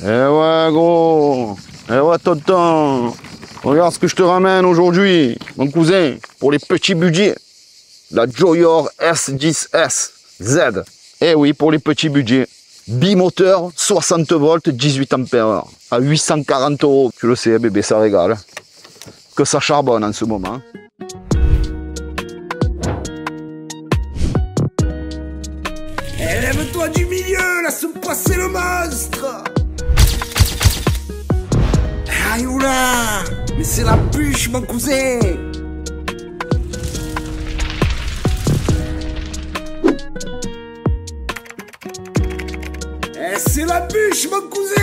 Eh ouais, gros. Eh ouais, tonton. Regarde ce que je te ramène aujourd'hui, mon cousin, pour les petits budgets. La Joyor S10S Z. Eh oui, pour les petits budgets. Bimoteur, 60 volts, 18 ampères. À 840 €. Tu le sais, bébé, ça régale. Que ça charbonne en ce moment. Lève-toi du milieu, laisse passer le monstre. Aïe oula, mais c'est la bûche mon cousin. C'est la bûche mon cousin.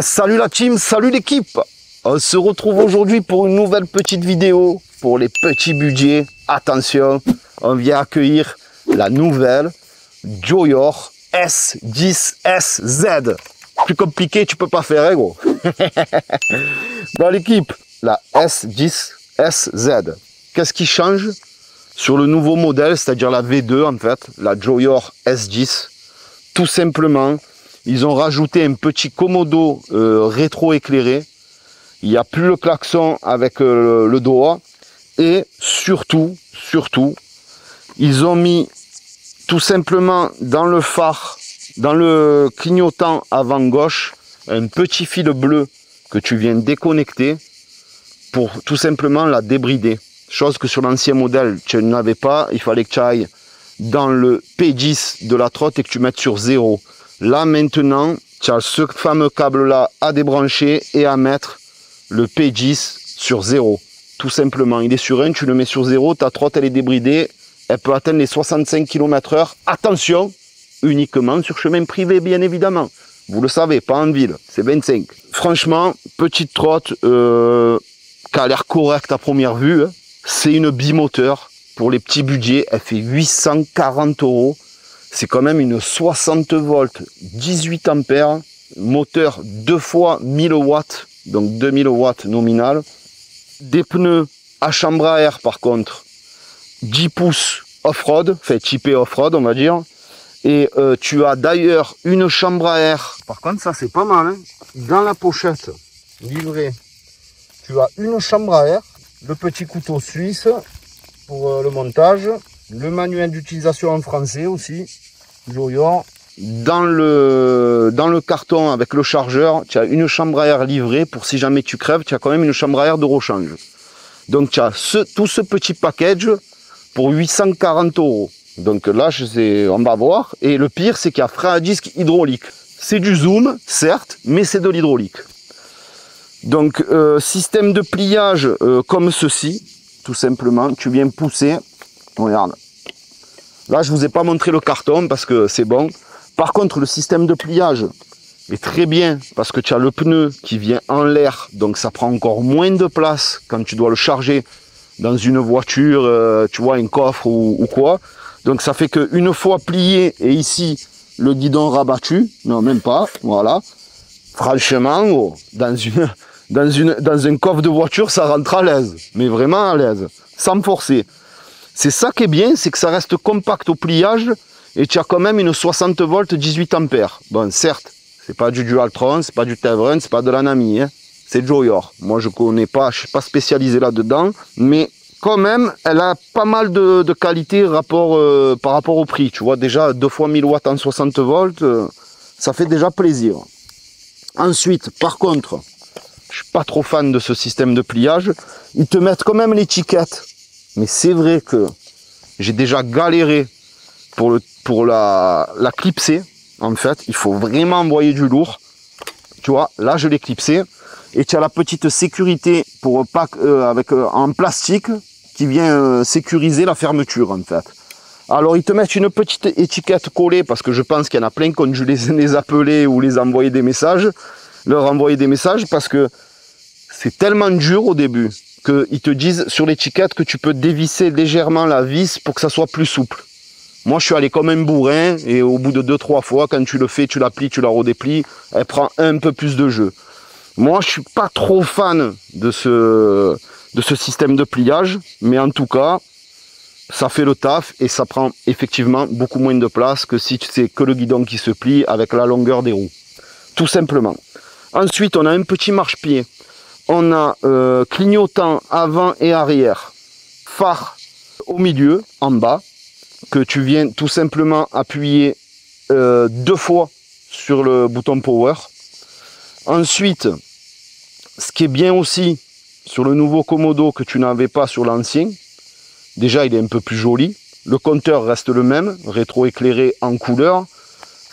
Salut la team, salut l'équipe. On se retrouve aujourd'hui pour une nouvelle petite vidéo pour les petits budgets. Attention, on vient accueillir la nouvelle Joyor S10SZ. Plus compliqué, tu peux pas faire, hein, gros. Bon l'équipe, la S10SZ. Qu'est-ce qui change sur le nouveau modèle, c'est-à-dire la V2 en fait, la Joyor S10? Tout simplement, ils ont rajouté un petit commodo rétro-éclairé. Il n'y a plus le klaxon avec le doigt. Et surtout, ils ont mis tout simplement dans le phare, dans le clignotant avant gauche, un petit fil bleu que tu viens déconnecter pour tout simplement la débrider. Chose que sur l'ancien modèle, tu n'avais pas. Il fallait que tu ailles dans le P10 de la trotte et que tu mettes sur 0. Là maintenant, tu as ce fameux câble là à débrancher et à mettre le P10 sur 0. Tout simplement, il est sur 1, tu le mets sur 0, ta trotte elle est débridée, elle peut atteindre les 65 km/h. Attention, uniquement sur chemin privé bien évidemment. Vous le savez, pas en ville, c'est 25. Franchement, petite trotte qui a l'air correcte à première vue. Hein. C'est une bimoteur pour les petits budgets, elle fait 840 €. C'est quand même une 60 volts, 18 ampères, moteur 2 fois 1000 watts, donc 2000 watts nominal. Des pneus à chambre à air par contre, 10 pouces off-road, fait typé off-road on va dire. Et tu as d'ailleurs une chambre à air. Par contre ça c'est pas mal, hein. Dans la pochette livrée, tu as une chambre à air, le petit couteau suisse pour le montage. Le manuel d'utilisation en français aussi, Joyor. Dans le carton avec le chargeur, tu as une chambre à air livrée pour si jamais tu crèves, tu as quand même une chambre à air de rechange. Donc tu as tout ce petit package pour 840 €. Donc là, on va voir. Et le pire, c'est qu'il y a frein à disque hydraulique. C'est du zoom, certes, mais c'est de l'hydraulique. Donc système de pliage comme ceci, tout simplement. Tu viens pousser. Regarde. Là, je vous ai pas montré le carton parce que c'est bon. Par contre, le système de pliage est très bien parce que tu as le pneu qui vient en l'air. Donc, ça prend encore moins de place quand tu dois le charger dans une voiture, tu vois, un coffre ou quoi. Donc, ça fait qu'une fois plié et ici, le guidon rabattu. Non, même pas. Voilà. Franchement, oh, dans un coffre de voiture, ça rentre à l'aise. Mais vraiment à l'aise. Sans me forcer. C'est ça qui est bien, c'est que ça reste compact au pliage et tu as quand même une 60 volts 18 ampères. Bon, certes, c'est pas du Dualtron, c'est pas du Tevren, c'est pas de l'Anami, hein. C'est Joyor. Moi, je connais pas, je suis pas spécialisé là-dedans, mais quand même, elle a pas mal de qualité par rapport au prix. Tu vois, déjà 2 fois 1000 watts en 60 volts, ça fait déjà plaisir. Ensuite, par contre, je suis pas trop fan de ce système de pliage. Ils te mettent quand même l'étiquette. Mais c'est vrai que j'ai déjà galéré pour la clipser. En fait, il faut vraiment envoyer du lourd. Tu vois, là je l'ai clipsé. Et tu as la petite sécurité pour en plastique qui vient sécuriser la fermeture en fait. Alors ils te mettent une petite étiquette collée parce que je pense qu'il y en a plein qui ont dû les appeler ou les envoyer des messages. Leur envoyer des messages parce que c'est tellement dur au début. Qu'ils te disent sur l'étiquette que tu peux dévisser légèrement la vis pour que ça soit plus souple. Moi, je suis allé comme un bourrin et au bout de 2-3 fois, quand tu le fais, tu la plies, tu la redéplies, elle prend un peu plus de jeu. Moi, je suis pas trop fan de de ce système de pliage, mais en tout cas, ça fait le taf et ça prend effectivement beaucoup moins de place que si c'est que le guidon qui se plie avec la longueur des roues. Tout simplement. Ensuite, on a un petit marchepied. On a clignotant avant et arrière. Phare au milieu, en bas, que tu viens tout simplement appuyer 2 fois sur le bouton power. Ensuite, ce qui est bien aussi sur le nouveau Komodo que tu n'avais pas sur l'ancien, déjà il est un peu plus joli. Le compteur reste le même, rétro-éclairé en couleur.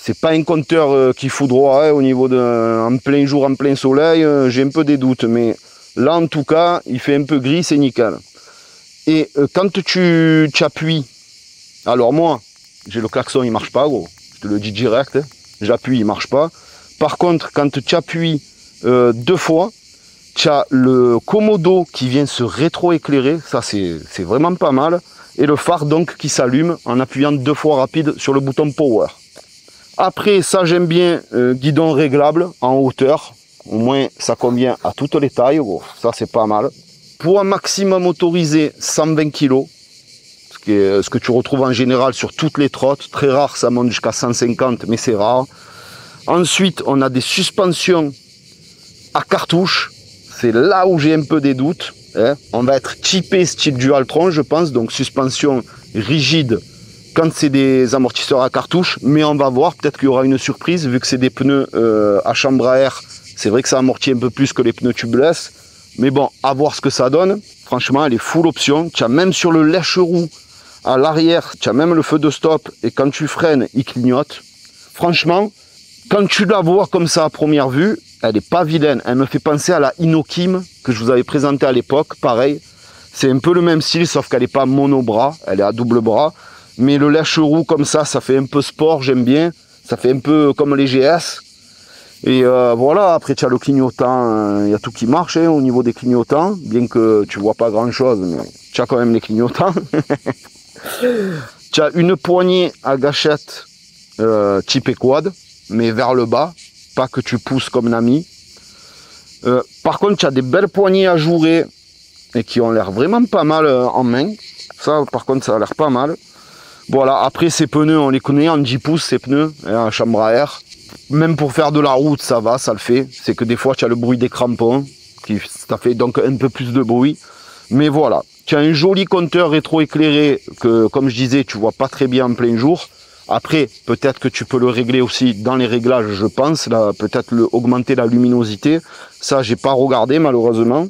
C'est pas un compteur qui foudroie hein, au niveau de en plein jour, en plein soleil. J'ai un peu des doutes, mais là en tout cas, il fait un peu gris, c'est nickel. Et quand tu appuies, alors moi, j'ai le klaxon, il marche pas, gros. Je te le dis direct, hein. J'appuie, il marche pas. Par contre, quand tu appuies 2 fois, tu as le Komodo qui vient se rétro-éclairer, ça c'est vraiment pas mal. Et le phare donc qui s'allume en appuyant 2 fois rapide sur le bouton power. Après, ça j'aime bien, guidon réglable en hauteur. Au moins ça convient à toutes les tailles, gros. Ça c'est pas mal. Poids maximum autorisé 120 kg, ce que tu retrouves en général sur toutes les trottes. Très rare, ça monte jusqu'à 150, mais c'est rare. Ensuite, on a des suspensions à cartouche. C'est là où j'ai un peu des doutes. Hein. On va être typé style Dualtron, je pense. Donc suspension rigide quand c'est des amortisseurs à cartouche. Mais on va voir, peut-être qu'il y aura une surprise vu que c'est des pneus à chambre à air. C'est vrai que ça amortit un peu plus que les pneus tubeless. Mais bon, à voir ce que ça donne. Franchement, elle est full option. Tu as même sur le lèche-roue à l'arrière, tu as même le feu de stop. Et quand tu freines, il clignote. Franchement, quand tu la vois comme ça à première vue, elle n'est pas vilaine. Elle me fait penser à la Inokim que je vous avais présentée à l'époque. Pareil, c'est un peu le même style, sauf qu'elle n'est pas monobras, elle est à double bras. Mais le lèche-roue comme ça fait un peu sport, j'aime bien. Ça fait un peu comme les GS. Et voilà, après tu as le clignotant, il y a tout qui marche hein, au niveau des clignotants, bien que tu vois pas grand chose, mais tu as quand même les clignotants. Tu as une poignée à gâchette type quad, mais vers le bas, pas que tu pousses comme Nami. Par contre, tu as des belles poignées ajourées et qui ont l'air vraiment pas mal en main. Ça, par contre, ça a l'air pas mal. Voilà, après ces pneus, on les connaît en 10 pouces, ces pneus, hein, en chambre à air. Même pour faire de la route, ça va, ça le fait. C'est que des fois, tu as le bruit des crampons, ça fait donc un peu plus de bruit. Mais voilà, tu as un joli compteur rétro-éclairé que, comme je disais, tu vois pas très bien en plein jour. Après, peut-être que tu peux le régler aussi dans les réglages, je pense. Là, peut-être augmenter la luminosité. Ça, j'ai pas regardé, malheureusement.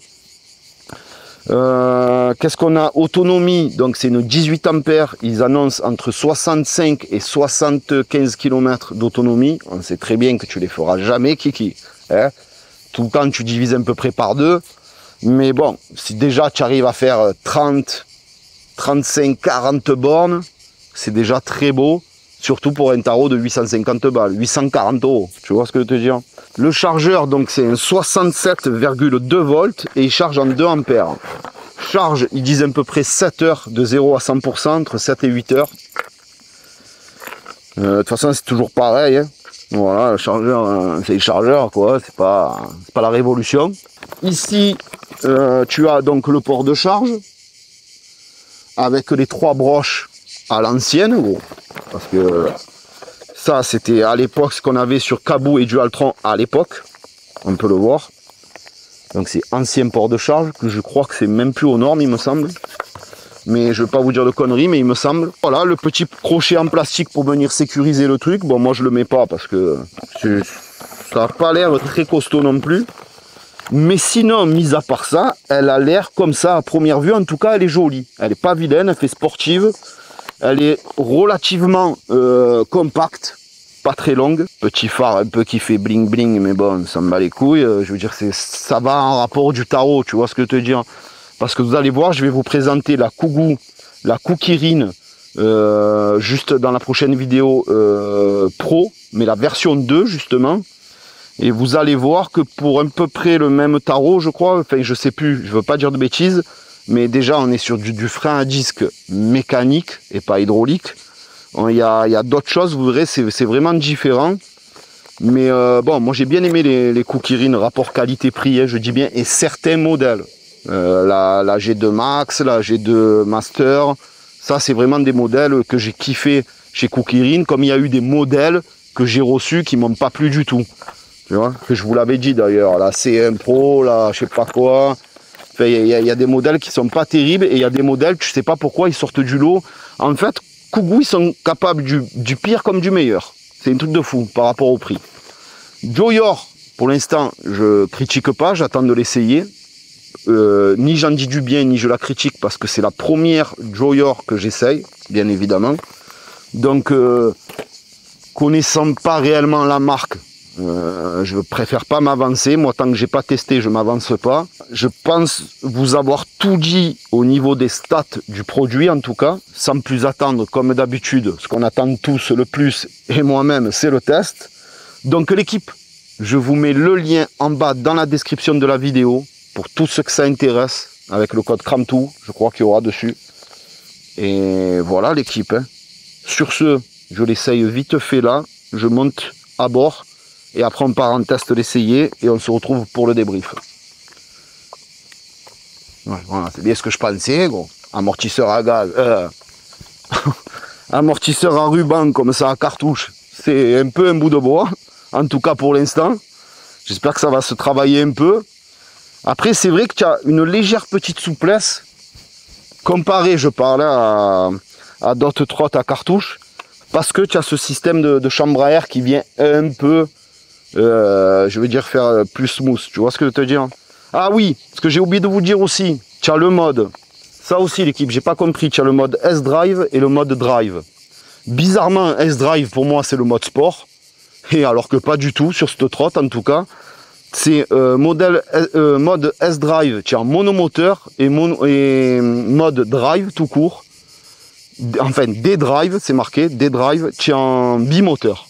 Qu'est-ce qu'on a? Autonomie, donc c'est une 18 ampères. Ils annoncent entre 65 et 75 km d'autonomie. On sait très bien que tu les feras jamais, Kiki. Hein, tout le temps, tu divises à peu près par 2. Mais bon, si déjà tu arrives à faire 30, 35, 40 bornes, c'est déjà très beau. Surtout pour un tarot de 850 balles, 840 €. Tu vois ce que je veux te dire? Le chargeur, donc c'est un 67,2 volts et il charge en 2 ampères. Charge, ils disent à peu près 7 heures de 0 à 100%, entre 7 et 8 heures. De toute façon, c'est toujours pareil. Hein. Voilà, le chargeur, c'est le chargeur, quoi. C'est pas la révolution. Ici, tu as donc le port de charge avec les 3 broches à l'ancienne, gros. Parce que ça, c'était à l'époque ce qu'on avait sur Kabou et Dualtron à l'époque. On peut le voir. Donc c'est ancien port de charge, que je crois que c'est même plus aux normes, il me semble. Mais je ne vais pas vous dire de conneries, mais il me semble. Voilà, le petit crochet en plastique pour venir sécuriser le truc. Bon, moi je le mets pas parce que ça n'a pas l'air très costaud non plus. Mais sinon, mis à part ça, elle a l'air comme ça à première vue. En tout cas, elle est jolie. Elle n'est pas vilaine, elle fait sportive. Elle est relativement compacte, pas très longue. Petit phare un peu qui fait bling bling, mais bon, ça me bat les couilles. Je veux dire, ça va en rapport du tarot, tu vois ce que je te dis. Parce que vous allez voir, je vais vous présenter la Kugu, la Kukirin, juste dans la prochaine vidéo pro, mais la version 2 justement. Et vous allez voir que pour à peu près le même tarot, je crois, enfin je sais plus, je veux pas dire de bêtises, mais déjà on est sur du frein à disque mécanique et pas hydraulique. Il y a d'autres choses, vous verrez, c'est vraiment différent. Mais bon, moi j'ai bien aimé les Kukirin, rapport qualité-prix, hein, je dis bien, et certains modèles. La G2 Max, la G2 Master. Ça, c'est vraiment des modèles que j'ai kiffé chez Cookirin, comme il y a eu des modèles que j'ai reçus qui m'ont pas plu du tout. Tu vois, que je vous l'avais dit d'ailleurs, la C1 Pro, la je sais pas quoi. Enfin, il y a des modèles qui sont pas terribles et il y a des modèles, tu sais pas pourquoi, ils sortent du lot. En fait, Kougou, ils sont capables du pire comme du meilleur. C'est un truc de fou par rapport au prix. Joyor, pour l'instant, je critique pas, j'attends de l'essayer. Ni j'en dis du bien, ni je la critique parce que c'est la première Joyor que j'essaye, bien évidemment. Donc, connaissant pas réellement la marque, je préfère pas m'avancer. Moi, tant que j'ai pas testé, je m'avance pas. Je pense vous avoir tout dit au niveau des stats du produit, en tout cas, sans plus attendre, comme d'habitude. Ce qu'on attend tous le plus, et moi-même, c'est le test. Donc l'équipe, je vous mets le lien en bas dans la description de la vidéo pour tous ceux que ça intéresse, avec le code CRAMTOU, je crois qu'il y aura dessus. Et voilà l'équipe. Hein. Sur ce, je l'essaye vite fait là, je monte à bord. Et après on part en test l'essayer et on se retrouve pour le débrief. Ouais, voilà, c'est bien ce que je pensais, gros. Amortisseur à gaz, amortisseur à ruban comme ça à cartouche, c'est un peu un bout de bois, en tout cas pour l'instant. J'espère que ça va se travailler un peu. Après c'est vrai que tu as une légère petite souplesse, comparé je parlais à d'autres trottes à cartouche, parce que tu as ce système de chambre à air qui vient un peu... je veux dire faire plus smooth, tu vois ce que je veux te dire. Ah oui, ce que j'ai oublié de vous dire aussi, tu as le mode, ça aussi l'équipe, j'ai pas compris, tu as le mode S-Drive et le mode Drive. Bizarrement, S-Drive pour moi c'est le mode sport, et alors que pas du tout sur cette trotte en tout cas. C'est mode S-Drive, tu as monomoteur et mode Drive tout court. Enfin, D-Drive, c'est marqué, D-Drive, tu es en bimoteur.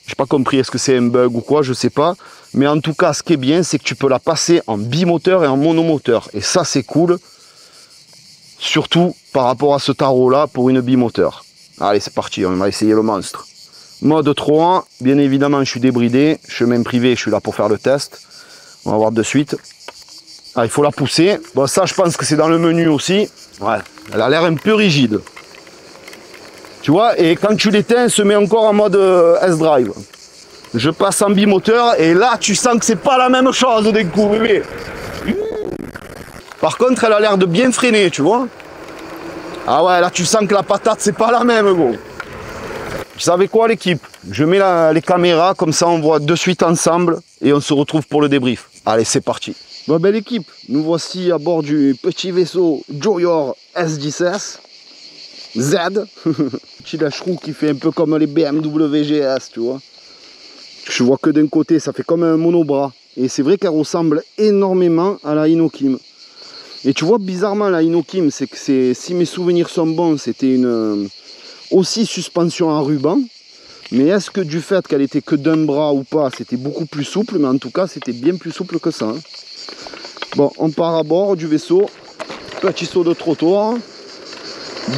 J'ai pas compris, est-ce que c'est un bug ou quoi, je sais pas. Mais en tout cas, ce qui est bien, c'est que tu peux la passer en bimoteur et en monomoteur. Et ça, c'est cool. Surtout par rapport à ce tarot-là pour une bimoteur. Allez, c'est parti, on va essayer le monstre. Mode 3, bien évidemment, je suis débridé. Chemin privé, je suis là pour faire le test. On va voir de suite. Ah, il faut la pousser. Bon, ça, je pense que c'est dans le menu aussi. Ouais, elle a l'air un peu rigide. Tu vois, et quand tu l'éteins, elle se met encore en mode S-Drive. Je passe en bimoteur et là, tu sens que c'est pas la même chose d'un coup, bébé. Par contre, elle a l'air de bien freiner, tu vois. Ah ouais, là, tu sens que la patate, c'est pas la même, gros. Vous savez quoi, l'équipe? Je mets les caméras, comme ça, on voit de suite ensemble et on se retrouve pour le débrief. Allez, c'est parti. Bon, ben, l'équipe, nous voici à bord du petit vaisseau Joyor S10S. Z, petit lâcherou qui fait un peu comme les BMW GS, tu vois. Je vois que d'un côté, ça fait comme un monobras. Et c'est vrai qu'elle ressemble énormément à la Inokim. Et tu vois, bizarrement, la Inokim, c'est que si mes souvenirs sont bons, c'était une aussi suspension en ruban. Mais est-ce que du fait qu'elle était que d'un bras ou pas, c'était beaucoup plus souple? Mais en tout cas, c'était bien plus souple que ça. Hein. Bon, on part à bord du vaisseau. Petit saut de trottoir.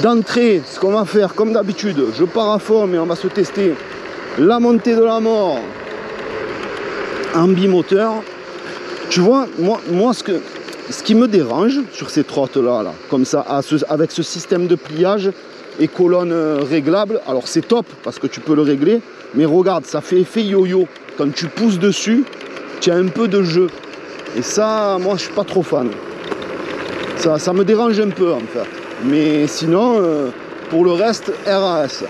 D'entrée, ce qu'on va faire comme d'habitude, je pars à fond mais on va se tester la montée de la mort en bimoteur. Tu vois, moi ce qui me dérange sur ces trottes là, comme ça, avec ce système de pliage et colonne réglable, alors c'est top parce que tu peux le régler, mais regarde, ça fait effet yo-yo. Quand tu pousses dessus, tu as un peu de jeu. Et ça, moi je suis pas trop fan. Ça me dérange un peu en fait. Mais sinon, pour le reste, RAS.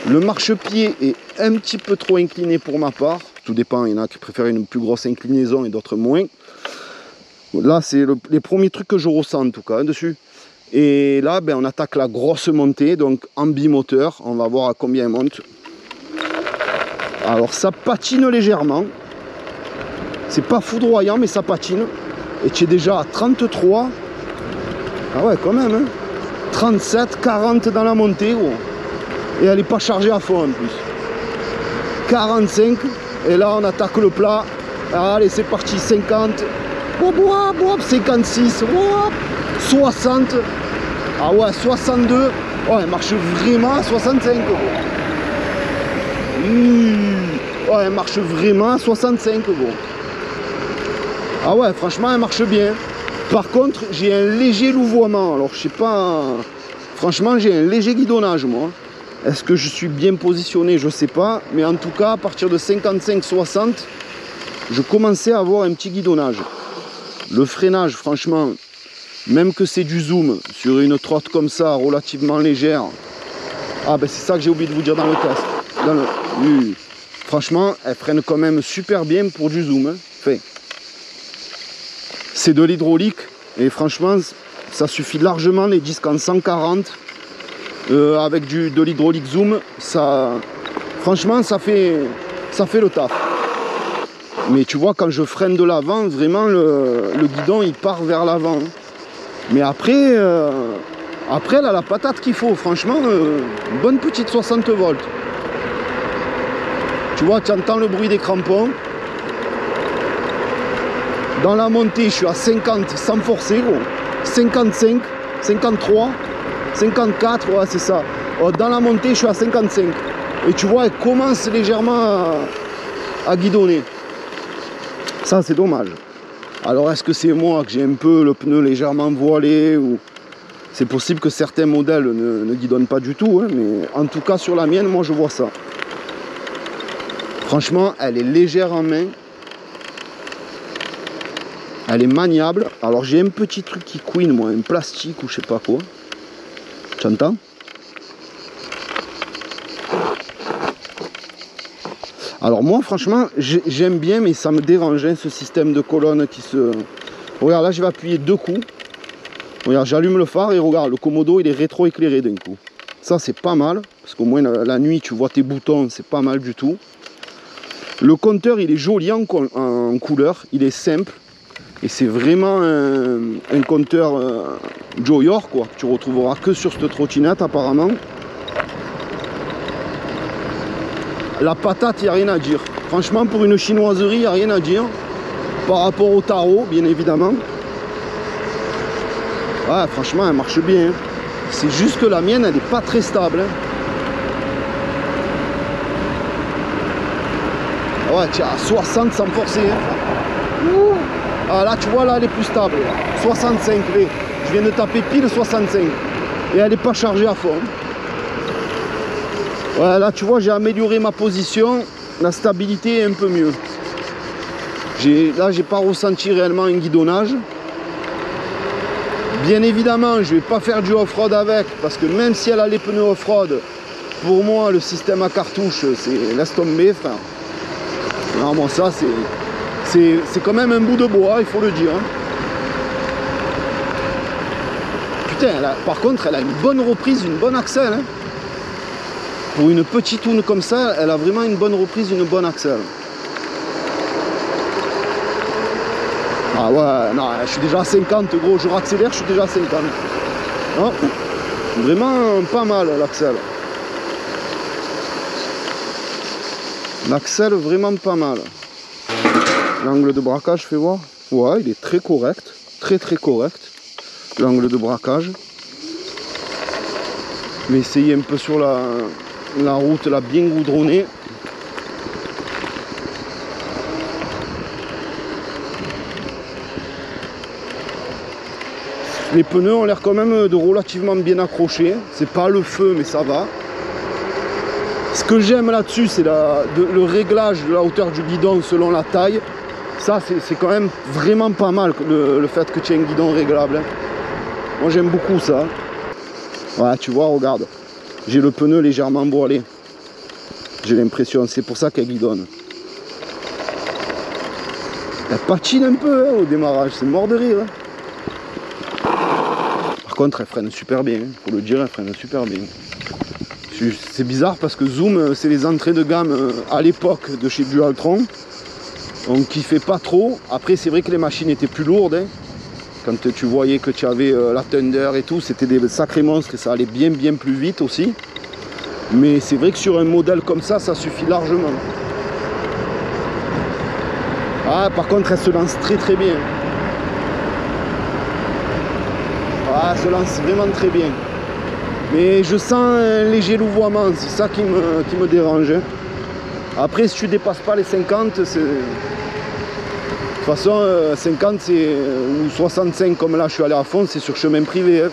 Le marchepied est un petit peu trop incliné pour ma part. Tout dépend, il y en a qui préfèrent une plus grosse inclinaison et d'autres moins. Là, c'est les premiers trucs que je ressens en tout cas dessus. Et là, ben, on attaque la grosse montée, donc en bimoteur. On va voir à combien elle monte. Alors, ça patine légèrement. C'est pas foudroyant, mais ça patine. Et tu es déjà à 33. Ah ouais, quand même, hein. 37, 40 dans la montée, gros. Et elle n'est pas chargée à fond en plus. 45, et là on attaque le plat. Allez, c'est parti, 50. 56, 60. Ah ouais, 62. Ouais, elle marche vraiment à 65, gros. Ouais, elle marche vraiment à 65, gros. Ah ouais, franchement, elle marche bien. Par contre, j'ai un léger louvoiement. Alors, je sais pas... Franchement, j'ai un léger guidonnage, moi. Est-ce que je suis bien positionné? Je sais pas. Mais en tout cas, à partir de 55-60, je commençais à avoir un petit guidonnage. Le freinage, franchement, même que c'est du zoom, sur une trotte comme ça, relativement légère. Ah ben c'est ça que j'ai oublié de vous dire dans le test. Franchement, elle freine quand même super bien pour du zoom. Hein. Enfin, c'est de l'hydraulique et franchement, ça suffit largement, les disques en 140. Avec de l'hydraulique zoom, ça, franchement, ça fait le taf. Mais tu vois, quand je freine de l'avant, vraiment, le guidon, il part vers l'avant. Mais après, après, elle a la patate qu'il faut. Franchement, une bonne petite 60 volts. Tu vois, tu entends le bruit des crampons. Dans la montée, je suis à 50 sans forcer, gros. 55, 53, 54, ouais, c'est ça. Dans la montée, je suis à 55. Et tu vois, elle commence légèrement à guidonner. Ça, c'est dommage. Alors, est-ce que c'est moi que j'ai un peu le pneu légèrement voilé ou... C'est possible que certains modèles ne guidonnent pas du tout, hein, mais en tout cas, sur la mienne, moi, je vois ça. Franchement, elle est légère en main. Elle est maniable. Alors, j'ai un petit truc qui couine, moi, un plastique ou je sais pas quoi. Tu entends? Alors moi franchement j'aime bien, mais ça me dérange hein, ce système de colonne qui se... Regarde là, je vais appuyer 2 coups. Regarde, j'allume le phare et regarde, le Komodo il est rétro-éclairé d'un coup. Ça c'est pas mal, parce qu'au moins la nuit tu vois tes boutons, c'est pas mal du tout. Le compteur il est joli en couleur, il est simple. Et c'est vraiment un compteur Joyor quoi, que tu retrouveras que sur cette trottinette apparemment. La patate, il n'y a rien à dire. Franchement, pour une chinoiserie, il n'y a rien à dire. Par rapport au tarot, bien évidemment. Ouais, franchement, elle marche bien. C'est juste que la mienne, elle n'est pas très stable. Ouais, tiens, à 60 sans forcer. Ah, là, tu vois, là, elle est plus stable. 65, je viens de taper pile 65. Et elle n'est pas chargée à fond. Ouais, là tu vois, j'ai amélioré ma position, la stabilité est un peu mieux. Là, j'ai pas ressenti réellement un guidonnage. Bien évidemment, je vais pas faire du off-road avec, parce que même si elle a les pneus off-road, pour moi, le système à cartouche, c'est laisse tomber, frère. Non, bon, ça, c'est quand même un bout de bois, il faut le dire. Putain, par contre, elle a une bonne reprise, une bonne axelle. Hein. Pour une petite toune comme ça, elle a vraiment une bonne reprise, une bonne axelle. Ah ouais, non, je suis déjà à 50 gros, je raccélère, je suis déjà à 50. Non, vraiment pas mal l'axelle. L'axelle vraiment pas mal. L'angle de braquage, fais voir. Ouais, il est très correct, très correct. L'angle de braquage. Je vais essayer un peu sur la route là bien goudronnée. Les pneus ont l'air quand même de relativement bien accrochés. C'est pas le feu mais ça va. Ce que j'aime là-dessus c'est le réglage de la hauteur du guidon selon la taille. Ça c'est quand même vraiment pas mal le fait que tu aies un guidon réglable. Hein. Moi j'aime beaucoup ça. Voilà, tu vois, regarde. J'ai le pneu légèrement voilé. J'ai l'impression, c'est pour ça qu'elle guidonne. Elle patine un peu hein, au démarrage, c'est mort de rire. Hein. Par contre, elle freine super bien, faut le dire, elle freine super bien. C'est bizarre parce que Zoom, c'est les entrées de gamme à l'époque de chez Dualtron. Donc qui fait pas trop. Après, c'est vrai que les machines étaient plus lourdes. Hein. Quand tu voyais que tu avais la Thunder et tout, c'était des sacrés monstres et ça allait bien plus vite aussi. Mais c'est vrai que sur un modèle comme ça, ça suffit largement. Ah, par contre, elle se lance très bien. Ah, elle se lance vraiment très bien. Mais je sens un léger louvoiement, c'est ça qui me dérange. Après, si tu dépasses pas les 50, c'est... façon, 50 ou 65 comme là je suis allé à fond, c'est sur chemin privé. Hein.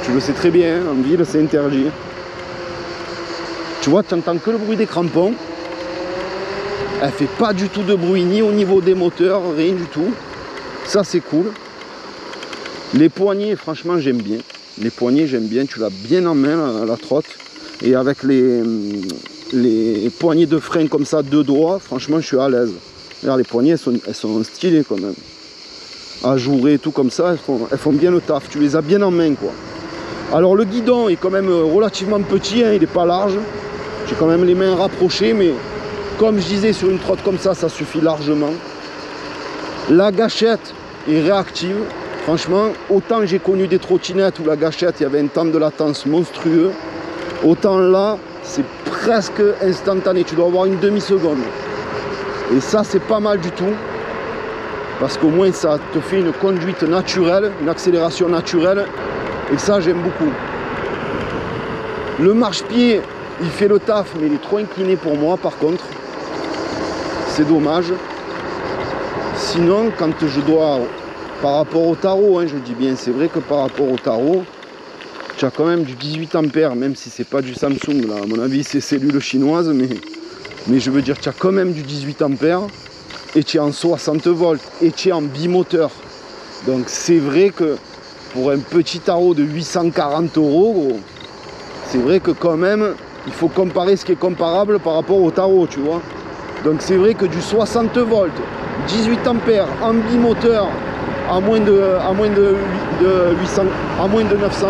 Tu le sais très bien, hein, en ville c'est interdit. Tu vois, tu n'entends que le bruit des crampons. Elle fait pas du tout de bruit, ni au niveau des moteurs, rien du tout. Ça c'est cool. Les poignées, franchement j'aime bien. Les poignées j'aime bien, tu l'as bien en main la trotte. Et avec les poignées de frein comme ça, deux doigts, franchement je suis à l'aise. Regarde, les poignées elles sont stylées quand même. Ajourées et tout comme ça, elles font bien le taf. Tu les as bien en main quoi. Alors le guidon est quand même relativement petit, hein, il n'est pas large. J'ai quand même les mains rapprochées, mais comme je disais, sur une trotte comme ça suffit largement. La gâchette est réactive. Franchement, autant j'ai connu des trottinettes où la gâchette, il y avait un temps de latence monstrueux, autant là, c'est presque instantané. Tu dois avoir une demi-seconde. Et ça, c'est pas mal du tout. Parce qu'au moins, ça te fait une conduite naturelle, une accélération naturelle. Et ça, j'aime beaucoup. Le marchepied, il fait le taf, mais il est trop incliné pour moi, par contre. C'est dommage. Sinon, quand je dois... Par rapport au tarot, hein, je dis bien, c'est vrai que par rapport au tarot, tu as quand même du 18 ampères, même si c'est pas du Samsung, là. À mon avis, c'est cellule chinoise, mais je veux dire, tu as quand même du 18 ampères, et tu es en 60 volts, et tu es en bimoteur. Donc c'est vrai que pour un petit tarot de 840 €, c'est vrai que quand même, il faut comparer ce qui est comparable par rapport au tarot, tu vois. Donc c'est vrai que du 60 volts, 18 ampères, en bimoteur, à moins de 900 €.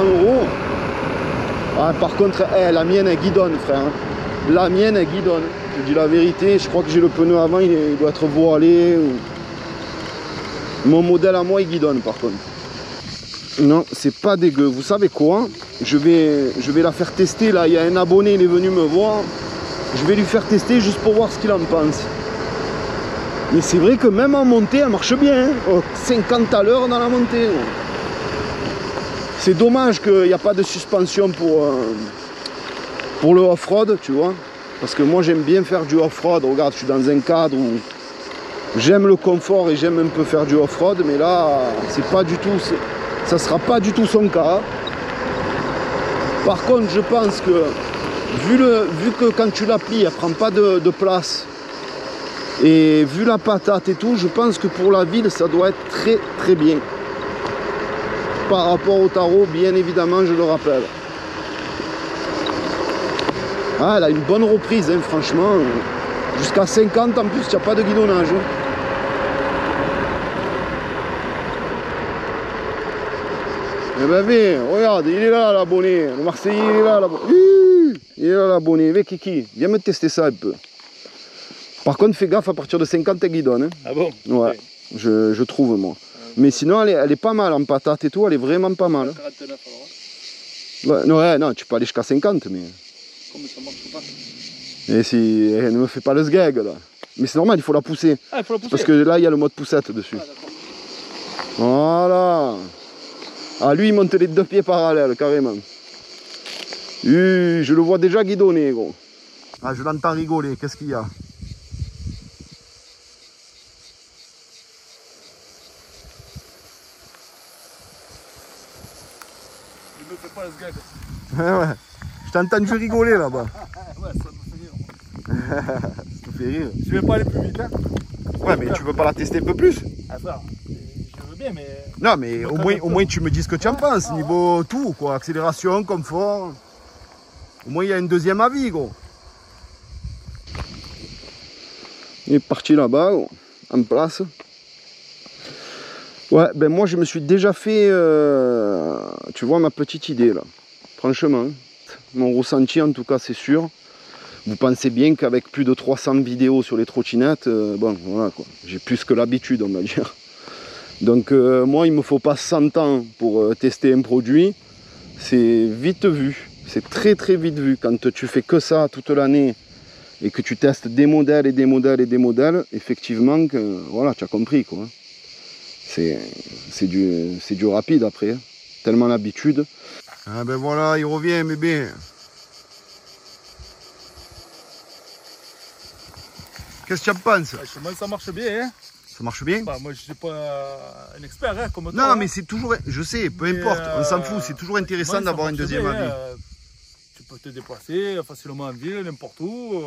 Ah, par contre, la mienne elle guidonne, frère. La mienne elle guidonne. Je dis la vérité, je crois que j'ai le pneu avant, il doit être voilé. Mon modèle à moi il guidonne par contre. Non, c'est pas dégueu. Vous savez quoi? Je vais la faire tester là. Il y a un abonné, il est venu me voir. Je vais lui faire tester juste pour voir ce qu'il en pense. Mais c'est vrai que même en montée, elle marche bien. Hein. 50 à l'heure dans la montée. C'est dommage qu'il n'y a pas de suspension pour le off-road, tu vois. Parce que moi, j'aime bien faire du off-road. Regarde, je suis dans un cadre où j'aime le confort et j'aime un peu faire du off-road. Mais là, c'est pas du tout, ça sera pas du tout son cas. Par contre, je pense que vu que quand tu l'applies, elle prend pas de place. Et vu la patate et tout, je pense que pour la ville, ça doit être très très bien. Par rapport au tarot, bien évidemment, je le rappelle. Ah, elle a une bonne reprise, hein, franchement. Jusqu'à 50 en plus, il n'y a pas de guidonnage. Eh ben, viens, regarde, il est là l'abonné. Le Marseillais, il est là l'abonné. Il est là l'abonné. Viens, Kiki, viens me tester ça un peu. Par contre, fais gaffe, à partir de 50, elle guidonne. Hein. Ah bon? Ouais, okay. je trouve, moi. Mais sinon, elle est pas mal en patate et tout, elle est vraiment pas mal. 49 alors. Ouais, non, tu peux aller jusqu'à 50, mais... Comme ça marche pas. Et si elle ne me fait pas le sgeg, là. Mais c'est normal, il faut la pousser. Ah, il faut la pousser. Parce que là, il y a le mode poussette dessus. Ah, voilà. Ah, lui, il monte les deux pieds parallèles, carrément. Je le vois déjà guidonner, gros. Ah, je l'entends rigoler, qu'est-ce qu'il y a? Il me fait pas le sgeg. Ouais. Je t'ai entendu rigoler là-bas. Ouais, ça me fait rire. Ça te fait rire. Je vais pas aller plus vite, hein. Ouais, mais tu veux pas la tester un peu plus? Ah, ça, je veux bien, mais... Non, mais au moins tu me dis ce que tu en penses, niveau tout, quoi. Accélération, confort. Au moins il y a un deuxième avis, gros. Il est parti là-bas, en place. Ouais, ben moi je me suis déjà fait, tu vois, ma petite idée là. Franchement, mon ressenti en tout cas c'est sûr. Vous pensez bien qu'avec plus de 300 vidéos sur les trottinettes, bon voilà quoi, j'ai plus que l'habitude on va dire. Donc moi il me faut pas 100 ans pour tester un produit, c'est vite vu, c'est très très vite vu. Quand tu fais que ça toute l'année et que tu testes des modèles et des modèles et des modèles, effectivement que, voilà, tu as compris quoi. C'est du rapide après, tellement l'habitude. Ah ben voilà, il revient bébé. Qu'est-ce que tu en penses? Chez moi ça marche bien, hein. Ça marche bien? Bah, moi, je suis pas un expert, hein, comme toi. Non, hein. mais c'est toujours, je sais, peu importe, on s'en fout, c'est toujours intéressant moi, ça d'avoir un marche deuxième bien, avis. tu peux te déplacer facilement en ville, n'importe où,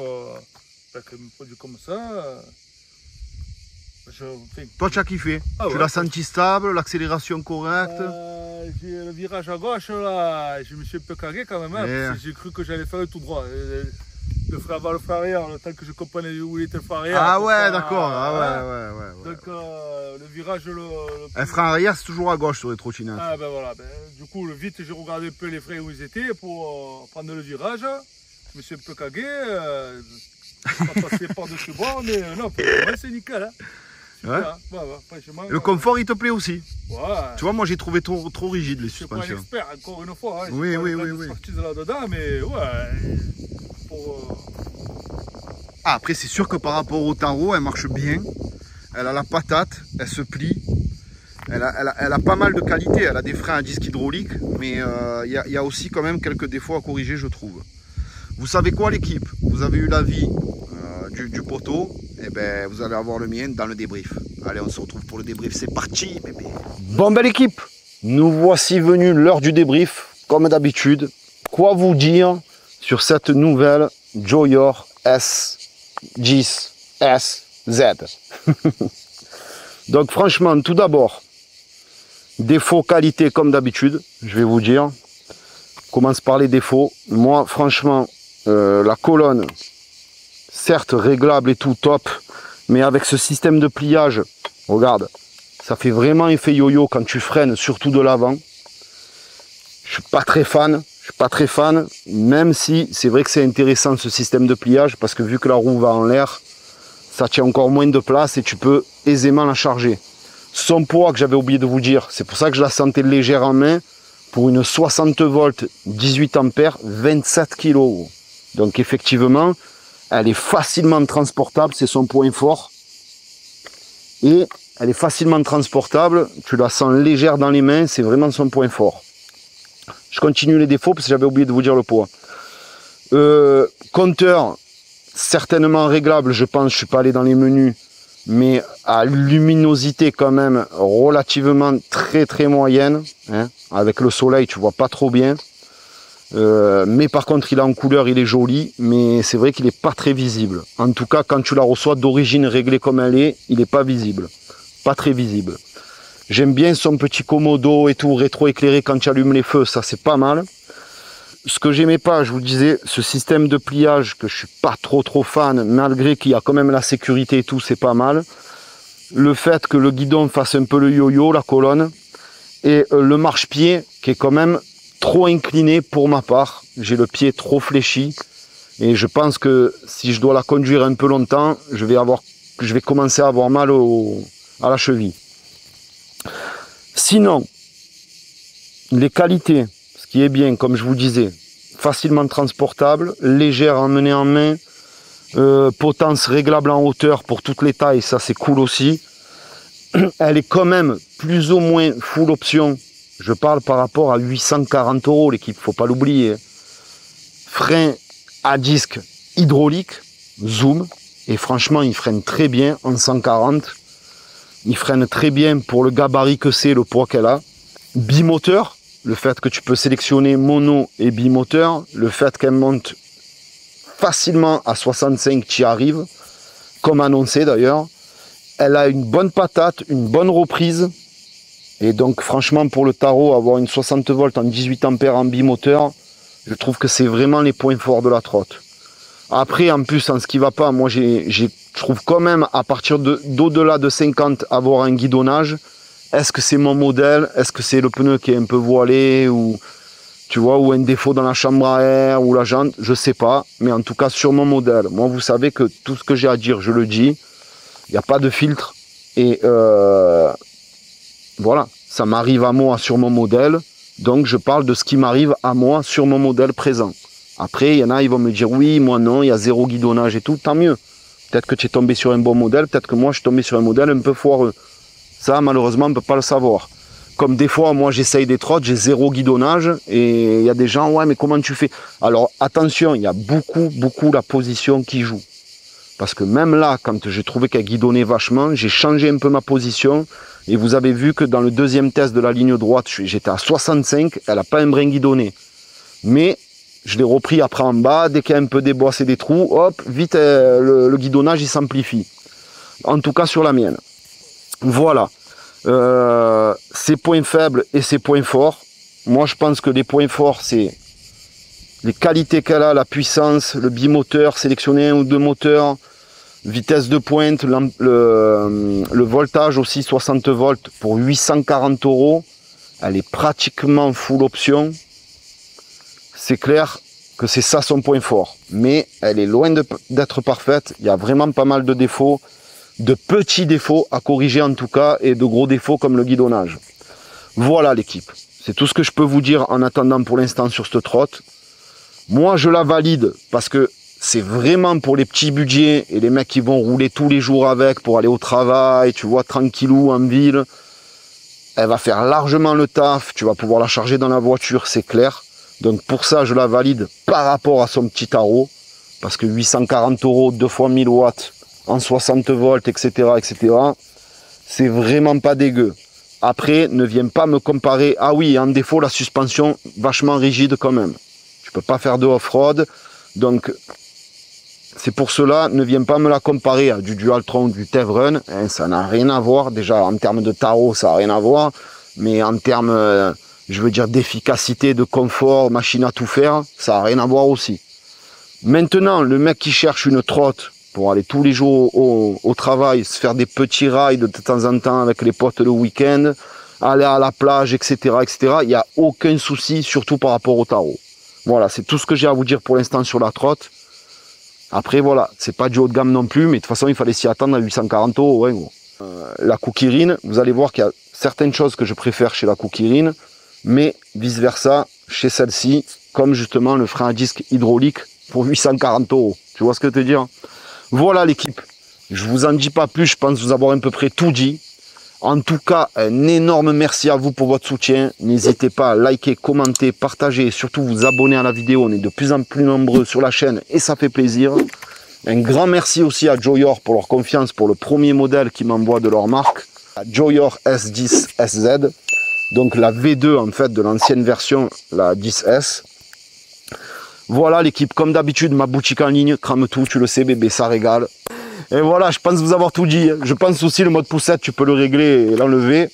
avec un produit comme ça. Toi, tu as kiffé? Ah Tu ouais, l'as senti stable, l'accélération correcte? J'ai le virage à gauche, là, je me suis un peu cagué quand même, hein, Yeah. parce que j'ai cru que j'allais faire le tout droit. Le frein avant le frein arrière, le temps que je comprenais où il était le frein arrière. Ah pour ouais, pas- d'accord, ah hein. ouais. Donc le virage, Un frein arrière, c'est toujours à gauche sur les trottinettes. Ah ben voilà, du coup vite j'ai regardé un peu les freins où ils étaient pour prendre le virage. Je me suis un peu cagué, pas passé par-dessus bord, mais non, pour le moment, c'est nickel. Hein. Super, Ouais. hein. Ouais, franchement, Le confort, il te plaît aussi? ouais. Tu vois, moi, j'ai trouvé trop rigide les Je suis pas un suspensions. expert, encore une fois. Hein. Oui, J'ai pas oui, une oui, grande oui. expertise là-dedans, mais ouais. Pour, Ah, après, c'est sûr que par rapport au tarot, elle marche bien. Elle a la patate, elle se plie. Elle a pas mal de qualités. Elle a des freins à disque hydraulique, mais il y a aussi quand même quelques défauts à corriger, je trouve. Vous savez quoi, l'équipe? Vous avez eu l'avis du poteau, et ben vous allez avoir le mien dans le débrief. Allez, on se retrouve pour le débrief. C'est parti, bébé. Bon, belle équipe, nous voici venus l'heure du débrief, comme d'habitude. Quoi vous dire sur cette nouvelle Joyor S10 SZ? Donc franchement, tout d'abord, défaut qualité comme d'habitude, je vais vous dire. Commence par les défauts. Moi, franchement, la colonne, certes réglable et tout top, mais avec ce système de pliage, regarde, ça fait vraiment effet yo-yo quand tu freines, surtout de l'avant. Je suis pas très fan. Même si c'est vrai que c'est intéressant ce système de pliage, parce que vu que la roue va en l'air, ça tient encore moins de place et tu peux aisément la charger. Son poids que j'avais oublié de vous dire, c'est pour ça que je la sentais légère en main, pour une 60 volts 18 ampères 27 kg. Donc effectivement, elle est facilement transportable, c'est son point fort. Et elle est facilement transportable, tu la sens légère dans les mains, c'est vraiment son point fort. Je continue les défauts parce que j'avais oublié de vous dire le poids. Compteur, certainement réglable, je pense, je ne suis pas allé dans les menus, mais à luminosité quand même relativement très moyenne. Hein. Avec le soleil, tu vois pas trop bien. Mais par contre, il est en couleur, il est joli, mais c'est vrai qu'il n'est pas très visible. En tout cas, quand tu la reçois d'origine réglée comme elle est, il n'est pas visible. Pas très visible. J'aime bien son petit commodo et tout, rétro-éclairé quand tu allumes les feux, ça c'est pas mal. Ce que j'aimais pas, je vous disais, ce système de pliage que je suis pas trop fan, malgré qu'il y a quand même la sécurité et tout, c'est pas mal. Le fait que le guidon fasse un peu le yo-yo, la colonne, et le marchepied qui est quand même trop incliné pour ma part. J'ai le pied trop fléchi et je pense que si je dois la conduire un peu longtemps, je vais commencer à avoir mal à la cheville. Sinon, les qualités, ce qui est bien, comme je vous disais, facilement transportable, légère à emmener en main, potence réglable en hauteur pour toutes les tailles, ça c'est cool aussi. Elle est quand même plus ou moins full option. Je parle par rapport à 840 € l'équipe, faut pas l'oublier. Frein à disque hydraulique, zoom, et franchement il freine très bien en 140. Il freine très bien pour le gabarit que c'est, le poids qu'elle a. Bimoteur, le fait que tu peux sélectionner mono et bimoteur, le fait qu'elle monte facilement à 65, tu y arrives, comme annoncé d'ailleurs. Elle a une bonne patate, une bonne reprise. Et donc franchement pour le tarot, avoir une 60 volts en 18 ampères en bimoteur, je trouve que c'est vraiment les points forts de la trotte. Après en plus en ce qui va pas, moi je trouve quand même à partir d'au-delà de 50 avoir un guidonnage. Est-ce que c'est mon modèle? Est-ce que c'est le pneu qui est un peu voilé ou tu vois, ou un défaut dans la chambre à air ou la jante? Je sais pas, mais en tout cas sur mon modèle. Moi vous savez que tout ce que j'ai à dire, je le dis. Il n'y a pas de filtre et voilà, ça m'arrive à moi sur mon modèle, donc je parle de ce qui m'arrive à moi sur mon modèle présent. Après, il y en a, ils vont me dire oui, moi non, il y a zéro guidonnage et tout, tant mieux. Peut-être que tu es tombé sur un bon modèle, peut-être que moi je suis tombé sur un modèle un peu foireux. Ça, malheureusement, on ne peut pas le savoir. Comme des fois, moi j'essaye des trottes, j'ai zéro guidonnage et il y a des gens, ouais, mais comment tu fais? Alors attention, il y a beaucoup la position qui joue. Parce que même là, quand j'ai trouvé qu'elle guidonnait vachement, j'ai changé un peu ma position. Et vous avez vu que dans le deuxième test de la ligne droite, j'étais à 65, elle n'a pas un brin guidonné. Mais je l'ai repris après en bas, dès qu'il y a un peu des bosses et des trous, hop, vite le guidonnage il s'amplifie. En tout cas sur la mienne. Voilà. Ses points faibles et ses points forts. Moi je pense que les points forts c'est les qualités qu'elle a, la puissance, le bimoteur, sélectionner un ou deux moteurs, vitesse de pointe, le voltage aussi 60 volts pour 840 €. Elle est pratiquement full option. C'est clair que c'est ça son point fort. Mais elle est loin d'être parfaite. Il y a vraiment pas mal de défauts, de petits défauts à corriger en tout cas, et de gros défauts comme le guidonnage. Voilà l'équipe. C'est tout ce que je peux vous dire en attendant pour l'instant sur cette trotte. Moi je la valide parce que c'est vraiment pour les petits budgets et les mecs qui vont rouler tous les jours avec pour aller au travail, tu vois, tranquillou en ville. Elle va faire largement le taf, tu vas pouvoir la charger dans la voiture, c'est clair. Donc pour ça, je la valide par rapport à son petit tarot. Parce que 840 €, 2 fois 1000 watts, en 60 volts, etc., etc. C'est vraiment pas dégueu. Après, ne viens pas me comparer. Ah oui, en défaut, la suspension vachement rigide quand même. Tu peux pas faire de off-road. Donc, c'est pour cela, ne viens pas me la comparer à du Dualtron ou du Tevrun. Hein, ça n'a rien à voir. Déjà, en termes de tarot, ça n'a rien à voir. Mais en termes, je veux dire, d'efficacité, de confort, machine à tout faire, ça n'a rien à voir aussi. Maintenant, le mec qui cherche une trotte pour aller tous les jours au travail, se faire des petits rides de temps en temps avec les potes le week-end, aller à la plage, etc., etc., il n'y a aucun souci, surtout par rapport au tarot. Voilà, c'est tout ce que j'ai à vous dire pour l'instant sur la trotte. Après, voilà, c'est pas du haut de gamme non plus, mais de toute façon, il fallait s'y attendre à 840 €. Ouais, gros. La Cookirine, vous allez voir qu'il y a certaines choses que je préfère chez la Cookirine, mais vice-versa, chez celle-ci, comme justement le frein à disque hydraulique pour 840 €. Tu vois ce que je veux te dire? Voilà l'équipe. Je vous en dis pas plus, je pense vous avoir à peu près tout dit. En tout cas, un énorme merci à vous pour votre soutien. N'hésitez pas à liker, commenter, partager et surtout vous abonner à la vidéo. On est de plus en plus nombreux sur la chaîne et ça fait plaisir. Un grand merci aussi à Joyor pour leur confiance pour le premier modèle qu'ils m'envoient de leur marque. À Joyor S10 SZ. Donc la V2 en fait de l'ancienne version, la 10S. Voilà l'équipe, comme d'habitude, ma boutique en ligne, crame tout, tu le sais bébé, ça régale. Et voilà, je pense vous avoir tout dit. Je pense aussi le mode poussette, tu peux le régler et l'enlever.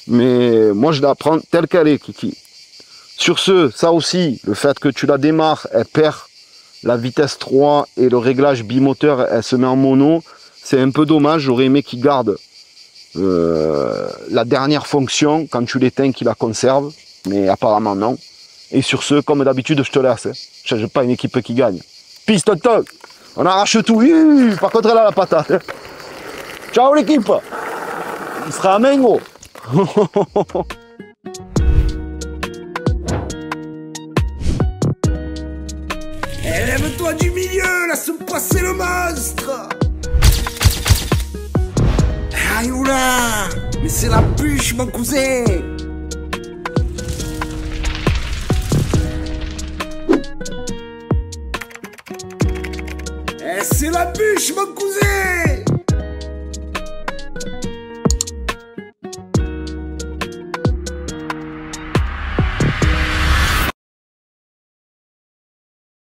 Mais moi je la prends telle qu'elle est, Kiki. Sur ce, ça aussi, le fait que tu la démarres, elle perd la vitesse 3 et le réglage bimoteur, elle se met en mono. C'est un peu dommage, j'aurais aimé qu'il garde la dernière fonction, quand tu l'éteins, qu'il la conserve. Mais apparemment non. Et sur ce, comme d'habitude, je te laisse. Je n'ai pas une équipe qui gagne. Piste toc, on arrache tout. Par contre, elle a la patate. Ciao l'équipe. Il sera à main, gros. Élève-toi du milieu, laisse passer le monstre. Aïe oula, mais c'est la bûche mon cousin. C'est la bûche mon cousin.